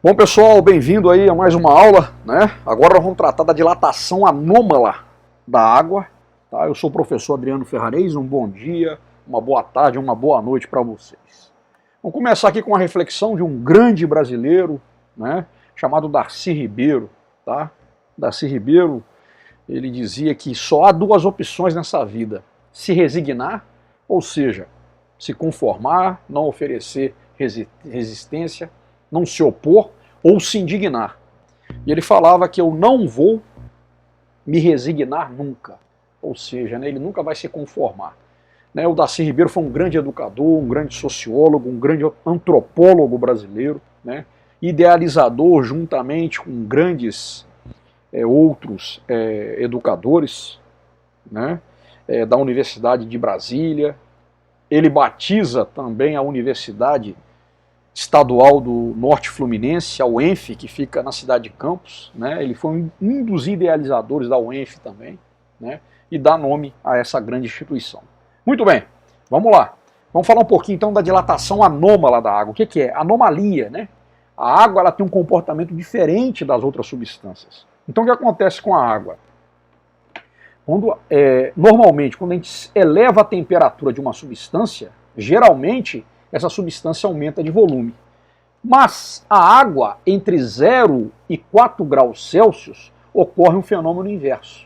Bom, pessoal, bem-vindo aí a mais uma aula, né? Agora nós vamos tratar da dilatação anômala da água, tá? Eu sou o professor Adriano Ferrarez, um bom dia, uma boa tarde, uma boa noite para vocês. Vamos começar aqui com uma reflexão de um grande brasileiro, né? Chamado Darcy Ribeiro, tá? Darcy Ribeiro, ele dizia que só há duas opções nessa vida: se resignar, ou seja, se conformar, não oferecer resistência, não se opor ou se indignar. E ele falava que eu não vou me resignar nunca, ou seja, né, ele nunca vai se conformar. Né, o Darcy Ribeiro foi um grande educador, um grande sociólogo, um grande antropólogo brasileiro, né, idealizador juntamente com grandes outros educadores, né, da Universidade de Brasília. Ele batiza também a Universidade Estadual do Norte Fluminense, a UENF, que fica na cidade de Campos, né? Ele foi um dos idealizadores da UENF também, né? E dá nome a essa grande instituição. Muito bem, vamos lá. Vamos falar um pouquinho então da dilatação anômala da água. O que é? Anomalia, né? A água ela tem um comportamento diferente das outras substâncias. Então o que acontece com a água? Normalmente, quando a gente eleva a temperatura de uma substância, geralmente essa substância aumenta de volume. Mas a água, entre 0 e 4 graus Celsius, ocorre um fenômeno inverso.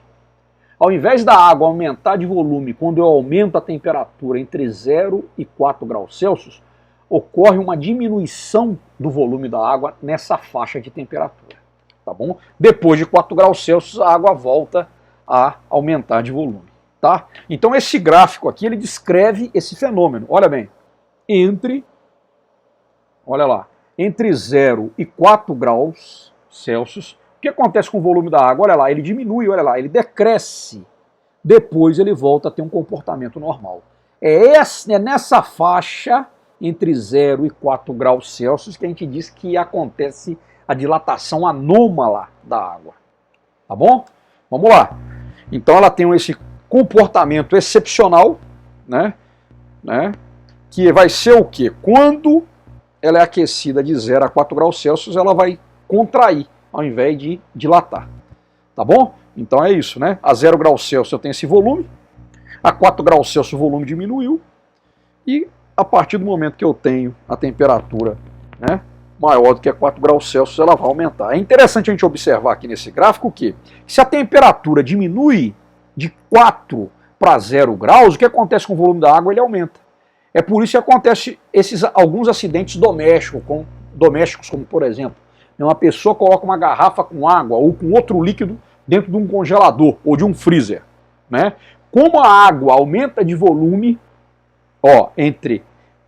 Ao invés da água aumentar de volume quando eu aumento a temperatura entre 0 e 4 graus Celsius, ocorre uma diminuição do volume da água nessa faixa de temperatura. Tá bom? Depois de 4 graus Celsius, a água volta a aumentar de volume. Tá? Então esse gráfico aqui ele descreve esse fenômeno. Olha bem. Entre 0 e 4 graus Celsius, o que acontece com o volume da água? Olha lá, ele diminui, olha lá, ele decresce. Depois ele volta a ter um comportamento normal. É nessa faixa, entre 0 e 4 graus Celsius, que a gente diz que acontece a dilatação anômala da água. Tá bom? Vamos lá. Então ela tem esse comportamento excepcional, né? Que vai ser o quê? Quando ela é aquecida de 0 a 4 graus Celsius, ela vai contrair, ao invés de dilatar. Tá bom? Então é isso, né? A 0 graus Celsius eu tenho esse volume, a 4 graus Celsius o volume diminuiu, e a partir do momento que eu tenho a temperatura, né, maior do que 4 graus Celsius, ela vai aumentar. É interessante a gente observar aqui nesse gráfico que, se a temperatura diminui de 4 para 0 graus, o que acontece com o volume da água? Ele aumenta. É por isso que acontece alguns acidentes domésticos, como por exemplo, uma pessoa coloca uma garrafa com água ou com outro líquido dentro de um congelador ou de um freezer. Né? Como a água aumenta de volume,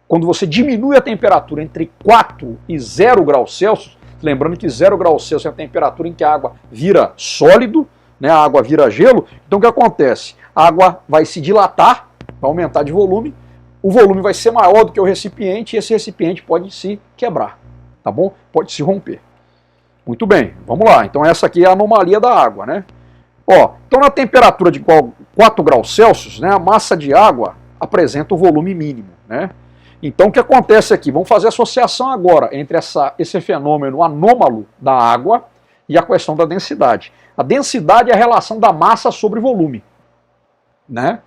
quando você diminui a temperatura entre 4 e 0 graus Celsius, lembrando que 0 graus Celsius é a temperatura em que a água vira sólido, né? A água vira gelo, então o que acontece? A água vai se dilatar, vai aumentar de volume, o volume vai ser maior do que o recipiente e esse recipiente pode se quebrar, tá bom? Pode se romper. Muito bem, vamos lá. Então essa aqui é a anomalia da água, né? Então na temperatura de 4 graus Celsius, né, a massa de água apresenta o volume mínimo, né? Então o que acontece aqui? Vamos fazer associação agora entre esse fenômeno anômalo da água e a questão da densidade. A densidade é a relação da massa sobre volume, né?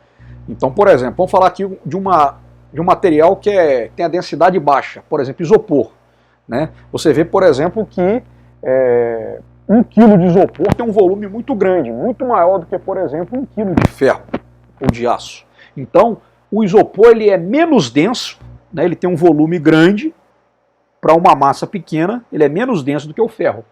Então, por exemplo, vamos falar aqui de um material que tem a densidade baixa, por exemplo, isopor. Né? Você vê, por exemplo, que 1 kg de isopor tem um volume muito grande, muito maior do que, por exemplo, 1 kg de ferro ou de aço. Então, o isopor ele é menos denso, né? Ele tem um volume grande para uma massa pequena, ele é menos denso do que o ferro,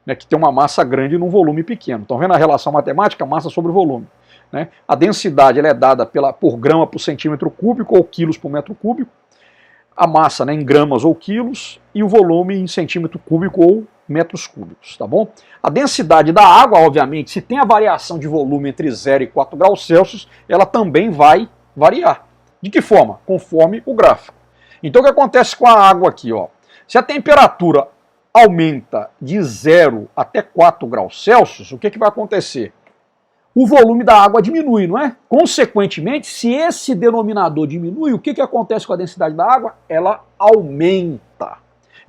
né? Que tem uma massa grande num volume pequeno. Estão vendo a relação matemática? Massa sobre volume. Né? A densidade ela é dada por grama por centímetro cúbico ou quilos por metro cúbico, a massa, né, em gramas ou quilos e o volume em centímetro cúbico ou metros cúbicos, tá bom? A densidade da água, obviamente, se tem a variação de volume entre 0 e 4 graus Celsius, ela também vai variar. De que forma? Conforme o gráfico. Então o que acontece com a água aqui? Se a temperatura aumenta de 0 até 4 graus Celsius, o que vai acontecer? O volume da água diminui, não é? Consequentemente, se esse denominador diminui, o que acontece com a densidade da água? Ela aumenta.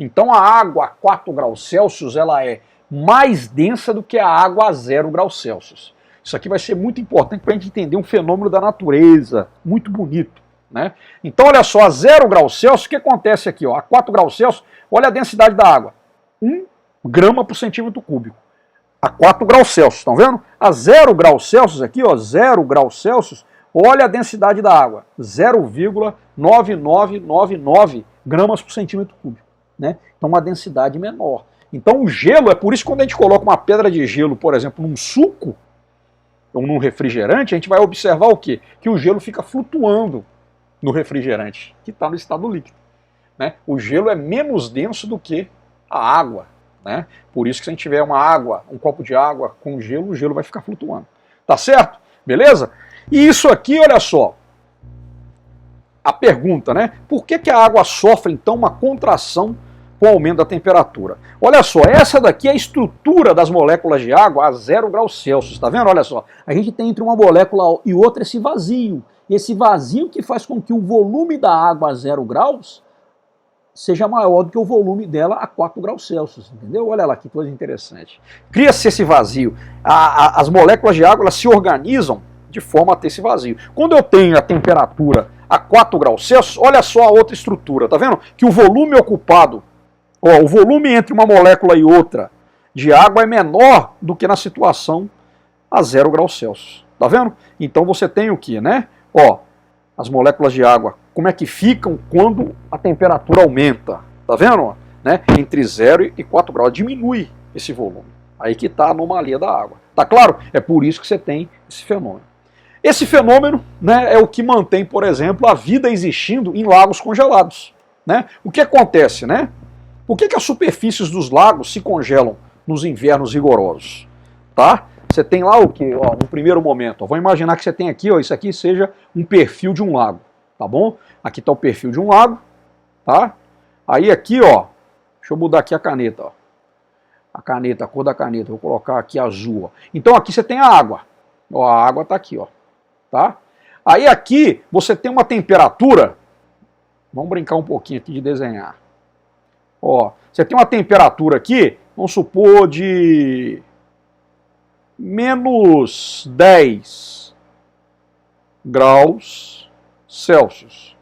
Então a água a 4 graus Celsius ela é mais densa do que a água a 0 graus Celsius. Isso aqui vai ser muito importante para a gente entender um fenômeno da natureza, muito bonito, né? Então olha só, a 0 graus Celsius, o que acontece aqui? Ó, a 4 graus Celsius, olha a densidade da água, 1 grama por centímetro cúbico. A 4 graus Celsius, estão vendo? A 0 graus Celsius aqui, ó, 0 graus Celsius, olha a densidade da água, 0,9999 gramas por centímetro cúbico, né? Então uma densidade menor. Então o gelo, é por isso que quando a gente coloca uma pedra de gelo, por exemplo, num suco, ou num refrigerante, a gente vai observar o quê? Que o gelo fica flutuando no refrigerante, que está no estado líquido, né? O gelo é menos denso do que a água, né? Por isso que se a gente tiver uma água, um copo de água com gelo, o gelo vai ficar flutuando. Tá certo? Beleza? E isso aqui, olha só, a pergunta, né? Por que a água sofre então uma contração com o aumento da temperatura? Olha só, essa daqui é a estrutura das moléculas de água a 0 graus Celsius, tá vendo? Olha só, a gente tem entre uma molécula e outra esse vazio. Esse vazio que faz com que o volume da água a 0 graus seja maior do que o volume dela a 4 graus Celsius, entendeu? Olha lá que coisa interessante. Cria-se esse vazio. As moléculas de água elas se organizam de forma a ter esse vazio. Quando eu tenho a temperatura a 4 graus Celsius, olha só a outra estrutura, tá vendo? Que o volume ocupado, ó, o volume entre uma molécula e outra de água é menor do que na situação a 0 graus Celsius, tá vendo? Então você tem o que, né? Ó, as moléculas de água, como é que ficam quando a temperatura aumenta, tá vendo? Ó, né? Entre 0 e 4 graus, diminui esse volume. Aí que está a anomalia da água. Tá claro? É por isso que você tem esse fenômeno. Esse fenômeno, né, é o que mantém, por exemplo, a vida existindo em lagos congelados, né? O que acontece, né? Por que as superfícies dos lagos se congelam nos invernos rigorosos? Tá? Você tem lá o que? No primeiro momento, ó, vamos imaginar que você tem aqui, ó, isso aqui seja um perfil de um lago, tá bom? Aqui está o perfil de um lago, tá? Aí aqui, ó, deixa eu mudar aqui a caneta, ó. A caneta, a cor da caneta, vou colocar aqui azul, ó. Então aqui você tem a água, ó, a água está aqui, ó, tá? Aí aqui você tem uma temperatura, vamos brincar um pouquinho aqui de desenhar. Ó, você tem uma temperatura aqui, vamos supor de menos 10 graus Celsius.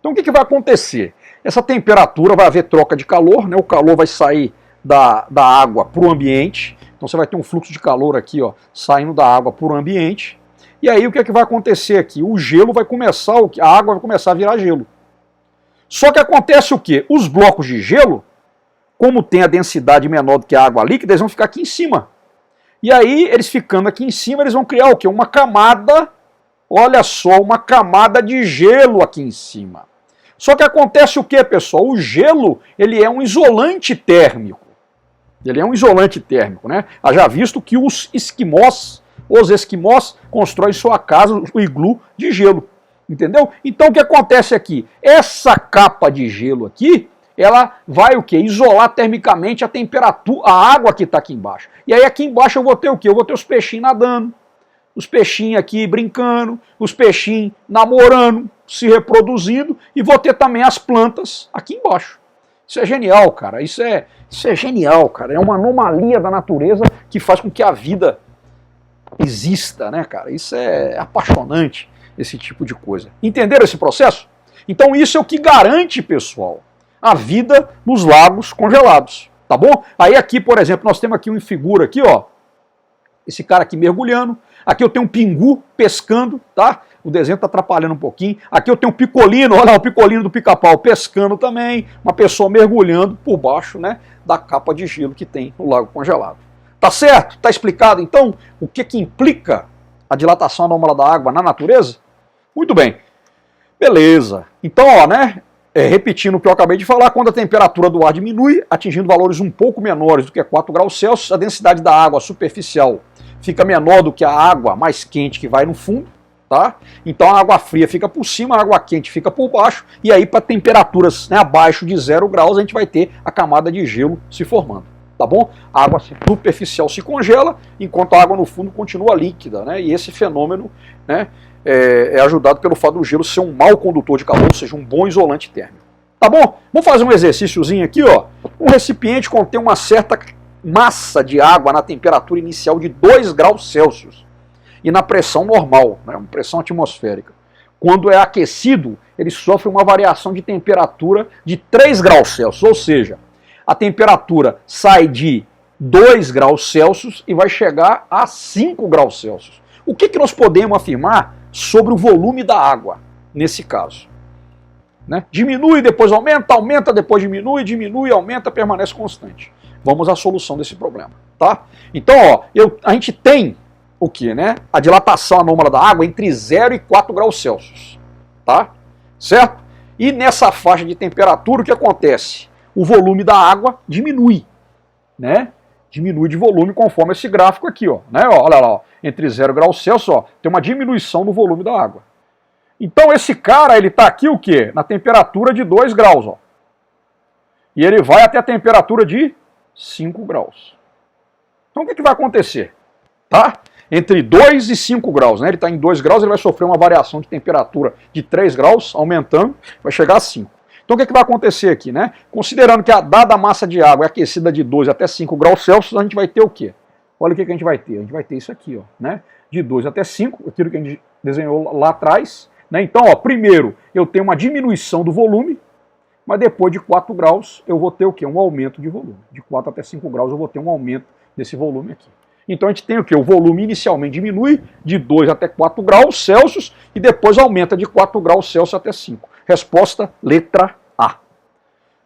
Então o que vai acontecer? Essa temperatura vai haver troca de calor, né? O calor vai sair da água para o ambiente. Então você vai ter um fluxo de calor aqui, ó, saindo da água para o ambiente. E aí o que vai acontecer aqui? O gelo vai começar, a água vai começar a virar gelo. Só que acontece o quê? Os blocos de gelo, como tem a densidade menor do que a água líquida, eles vão ficar aqui em cima. E aí, eles ficando aqui em cima, eles vão criar o quê? Uma camada, olha só, uma camada de gelo aqui em cima. Só que acontece o quê, pessoal? O gelo, ele é um isolante térmico. Ele é um isolante térmico, né? Haja visto que os esquimós constroem sua casa, o iglu, de gelo. Entendeu? Então o que acontece aqui? Essa capa de gelo aqui, ela vai o quê? Isolar termicamente a temperatura, a água que está aqui embaixo. E aí aqui embaixo eu vou ter o quê? Eu vou ter os peixinhos nadando, os peixinhos aqui brincando, os peixinhos namorando, se reproduzindo, e vou ter também as plantas aqui embaixo. Isso é genial, cara. Isso é genial, cara. É uma anomalia da natureza que faz com que a vida exista, né, cara? Isso é apaixonante, esse tipo de coisa. Entenderam esse processo? Então isso é o que garante, pessoal, a vida nos lagos congelados, tá bom? Aí aqui, por exemplo, nós temos aqui uma figura aqui, ó, esse cara aqui mergulhando, aqui eu tenho um pingu pescando, tá? O desenho tá atrapalhando um pouquinho. Aqui eu tenho um picolino, olha lá, o picolino do pica-pau pescando também, uma pessoa mergulhando por baixo, né, da capa de gelo que tem no lago congelado. Tá certo? Tá explicado, então, o que implica a dilatação anômala da água na natureza? Muito bem. Beleza. Então, ó, né, repetindo o que eu acabei de falar, quando a temperatura do ar diminui, atingindo valores um pouco menores do que 4 graus Celsius, a densidade da água superficial fica menor do que a água mais quente que vai no fundo, tá? Então a água fria fica por cima, a água quente fica por baixo, e aí para temperaturas, né, abaixo de 0 graus a gente vai ter a camada de gelo se formando, tá bom? A água superficial se congela, enquanto a água no fundo continua líquida, né? E esse fenômeno, né, é ajudado pelo fato do gelo ser um mau condutor de calor, ou seja, um bom isolante térmico. Tá bom? Vamos fazer um exercíciozinho aqui, ó. Um recipiente contém uma certa massa de água na temperatura inicial de 2 graus Celsius e na pressão normal, né, uma pressão atmosférica. Quando é aquecido, ele sofre uma variação de temperatura de 3 graus Celsius, ou seja, a temperatura sai de 2 graus Celsius e vai chegar a 5 graus Celsius. O que nós podemos afirmar sobre o volume da água nesse caso? Né? Diminui, depois aumenta, aumenta, depois diminui, diminui, aumenta, permanece constante. Vamos à solução desse problema, tá? Então, ó, a gente tem o que, né? A dilatação anômala da água entre 0 e 4 graus Celsius, tá? Certo? E nessa faixa de temperatura, o que acontece? O volume da água diminui, né? Diminui de volume conforme esse gráfico aqui, ó, né? Olha lá, ó, entre 0 graus Celsius, ó, tem uma diminuição no volume da água. Então esse cara, ele está aqui o quê? Na temperatura de 2 graus, ó. E ele vai até a temperatura de 5 graus. Então o que vai acontecer? Tá? Entre 2 e 5 graus, né? Ele está em 2 graus, ele vai sofrer uma variação de temperatura de 3 graus, aumentando, vai chegar a 5. Então o que vai acontecer aqui, né? Considerando que a dada massa de água é aquecida de 2 até 5 graus Celsius, a gente vai ter o quê? Olha o que a gente vai ter. A gente vai ter isso aqui, ó, né? De 2 até 5, aquilo que a gente desenhou lá atrás. Né? Então, ó, primeiro eu tenho uma diminuição do volume, mas depois de 4 graus eu vou ter o quê? Um aumento de volume. De 4 até 5 graus eu vou ter um aumento desse volume aqui. Então a gente tem o quê? O volume inicialmente diminui de 2 até 4 graus Celsius e depois aumenta de 4 graus Celsius até 5. Resposta, letra A.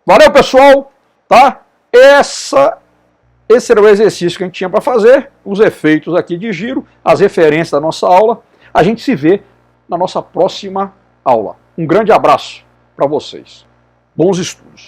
Valeu, pessoal! Tá? Esse era o exercício que a gente tinha para fazer, os efeitos aqui de giro, as referências da nossa aula. A gente se vê na nossa próxima aula. Um grande abraço para vocês. Bons estudos.